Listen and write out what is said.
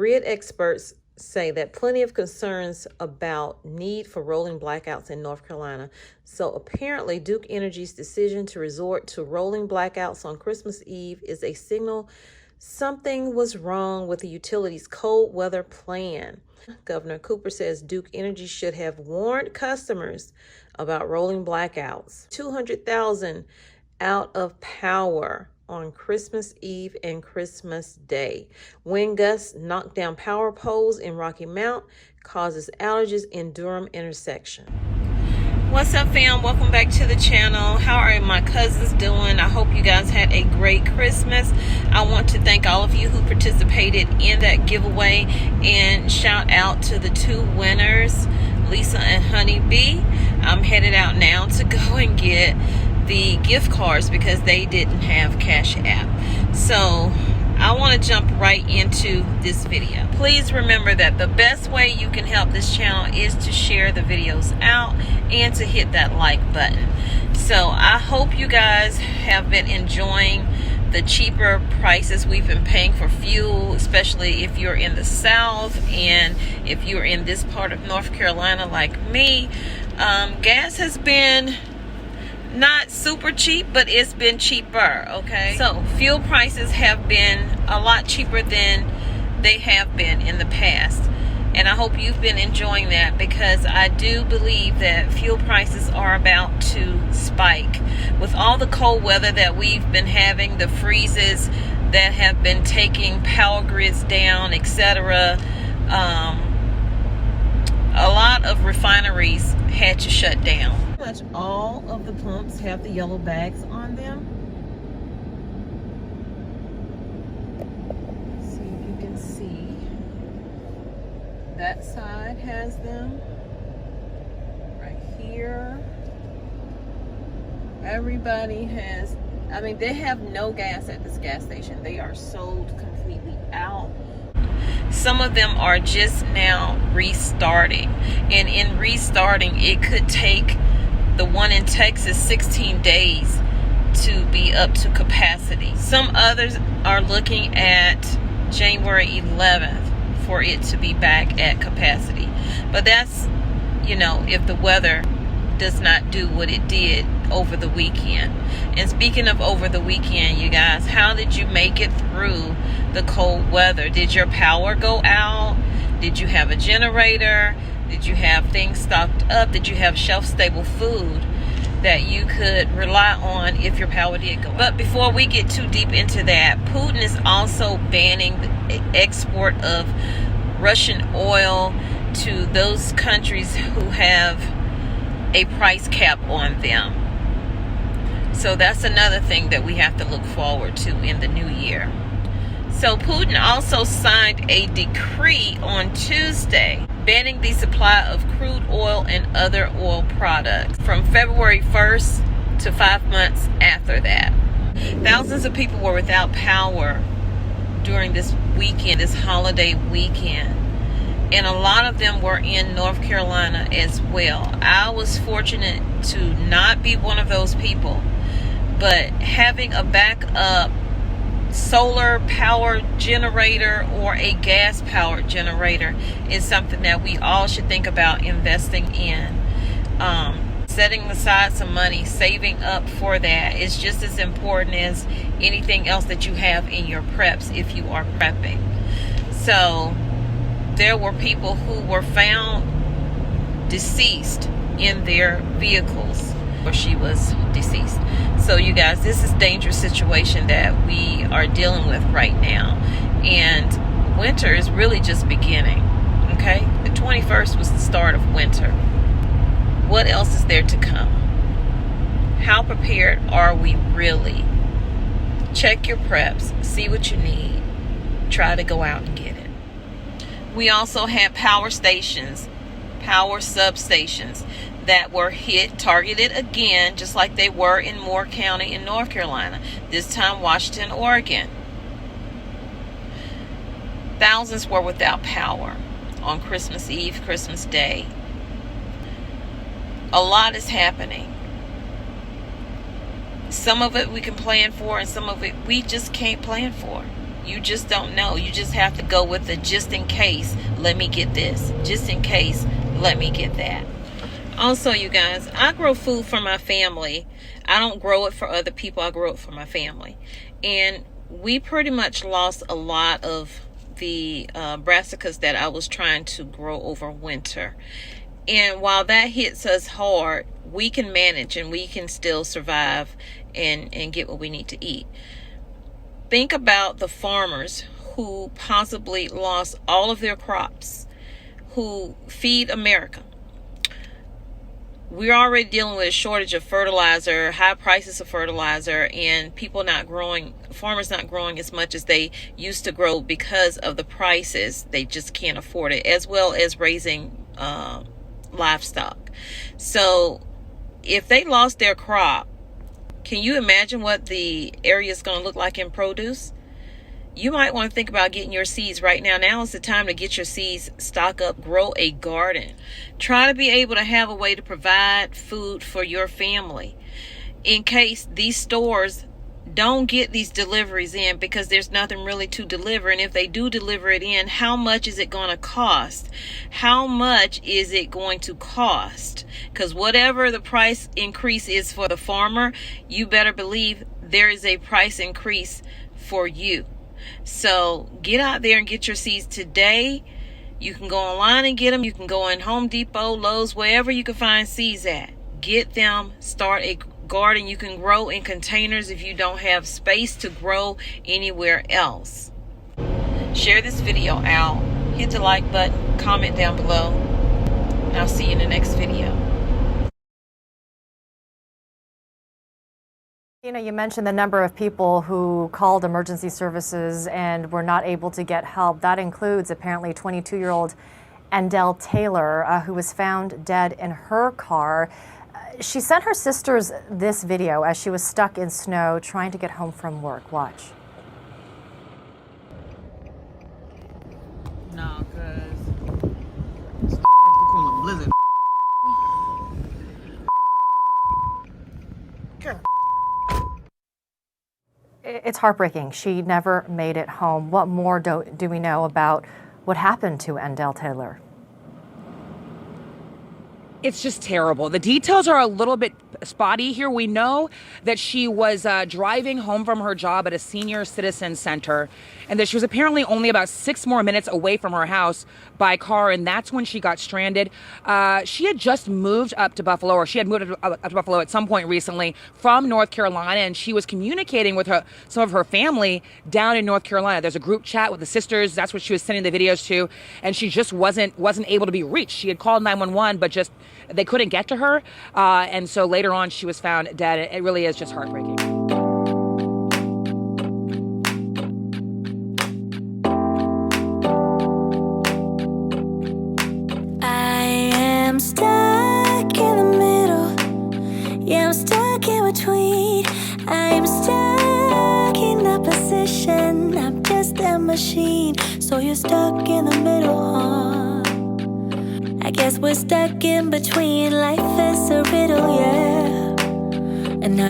Grid experts say that plenty of concerns about need for rolling blackouts in North Carolina. So apparently Duke Energy's decision to resort to rolling blackouts on Christmas Eve is a signal something was wrong with the utility's cold weather plan. Governor Cooper says Duke Energy should have warned customers about rolling blackouts. 200,000 out of power on Christmas Eve and Christmas Day. Wind gusts knock down power poles in Rocky Mount, causes outages in Durham intersection. What's up, fam? Welcome back to the channel. How are my cousins doing? I hope you guys had a great Christmas. I want to thank all of you who participated in that giveaway, and shout out to the two winners, Lisa and Honey Bee. I'm headed out now to go and get the gift cards because they didn't have Cash App. So I want to jump right into this video. Please remember that the best way you can help this channel is to share the videos out and to hit that like button. So I hope you guys have been enjoying the cheaper prices we've been paying for fuel, especially if you're in the South and if you're in this part of North Carolina like me. Gas has been not super cheap, but it's been cheaper. Okay, so fuel prices have been a lot cheaper than they have been in the past, and I hope you've been enjoying that, because I do believe that fuel prices are about to spike with all the cold weather that we've been having, the freezes that have been taking power grids down, etc. A lot of refineries had to shut down. Pretty much all of the pumps have the yellow bags on them. See if you can see. That side has them. Right here. Everybody has, I mean, they have no gas at this gas station. They are sold completely out. Some of them are just now restarting, and in restarting it could take the one in Texas 16 days to be up to capacity. Some others are looking at January 11th for it to be back at capacity, but that's, you know, if the weather does not do what it did over the weekend. And speaking of over the weekend, you guys, how did you make it through the cold weather? Did your power go out? Did you have a generator? Did you have things stocked up? Did you have shelf-stable food that you could rely on if your power did go out? But before we get too deep into that, Putin is also banning the export of Russian oil to those countries who have a price cap on them. So that's another thing that we have to look forward to in the new year. So Putin also signed a decree on Tuesday banning the supply of crude oil and other oil products from February 1st to 5 months after that. Thousands of people were without power during this weekend, this holiday weekend. And a lot of them were in North Carolina as well. I was fortunate to not be one of those people, but having a backup solar power generator or a gas power generator is something that we all should think about investing in. Setting aside some money, saving up for that is just as important as anything else that you have in your preps if you are prepping. So there were people who were found deceased in their vehicles, or she was deceased. So you guys, this is a dangerous situation that we are dealing with right now, and winter is really just beginning. Okay, the 21st was the start of winter. What else is there to come? How prepared are we really? Check your preps, see what you need, try to go out and get it. We also had power stations, power substations that were targeted again, just like they were in Moore County in North Carolina, this time Washington, Oregon. Thousands were without power on Christmas Eve, Christmas Day. A lot is happening. Some of it we can plan for, and some of it we just can't plan for. You just don't know. You just have to go with the just in case, let me get this. Just in case, let me get that. Also, you guys, I grow food for my family. I don't grow it for other people. I grow it for my family. And we pretty much lost a lot of the brassicas that I was trying to grow over winter. And while that hits us hard, we can manage and we can still survive and get what we need to eat. Think about the farmers who possibly lost all of their crops, who feed America. We're already dealing with a shortage of fertilizer, high prices of fertilizer, and farmers not growing as much as they used to grow because of the prices. They just can't afford it, as well as raising livestock. So if they lost their crop, can you imagine what the area is going to look like in produce? You might want to think about getting your seeds right now. Now is the time to get your seeds, stock up, grow a garden. Try to be able to have a way to provide food for your family in case these stores don't get these deliveries in, because there's nothing really to deliver. And if they do deliver it in, how much is it going to cost? How much is it going to cost? Because whatever the price increase is for the farmer, you better believe there is a price increase for you. So get out there and get your seeds today. You can go online and get them. You can go in Home Depot, Lowe's, wherever you can find seeds at. Get them. Start a garden. You can grow in containers if you don't have space to grow anywhere else. Share this video out. Hit the like button. Comment down below. I'll see you in the next video. You know, you mentioned the number of people who called emergency services and were not able to get help. That includes apparently 22-year-old Andell Taylor, who was found dead in her car. She sent her sisters this video as she was stuck in snow trying to get home from work. Watch. No, cause it's from a blizzard. It's heartbreaking. She never made it home. What more do we know about what happened to Andell Taylor? It's just terrible. The details are a little bit spotty here. We know that she was driving home from her job at a senior citizen center, and that she was apparently only about 6 more minutes away from her house by car, and that's when she got stranded. She had just moved up to Buffalo, or she had moved up to Buffalo at some point recently from North Carolina, and she was communicating with some of her family down in North Carolina. There's a group chat with the sisters. That's what she was sending the videos to, and she just wasn't able to be reached. She had called 911, but just they couldn't get to her, and so later on she was found dead. It really is just heartbreaking. I'm stuck in the middle. Yeah, I'm stuck in between. I'm stuck in a position. I'm just a machine. So you're stuck in the middle, huh? I guess we're stuck in between. Life is a riddle, yeah. And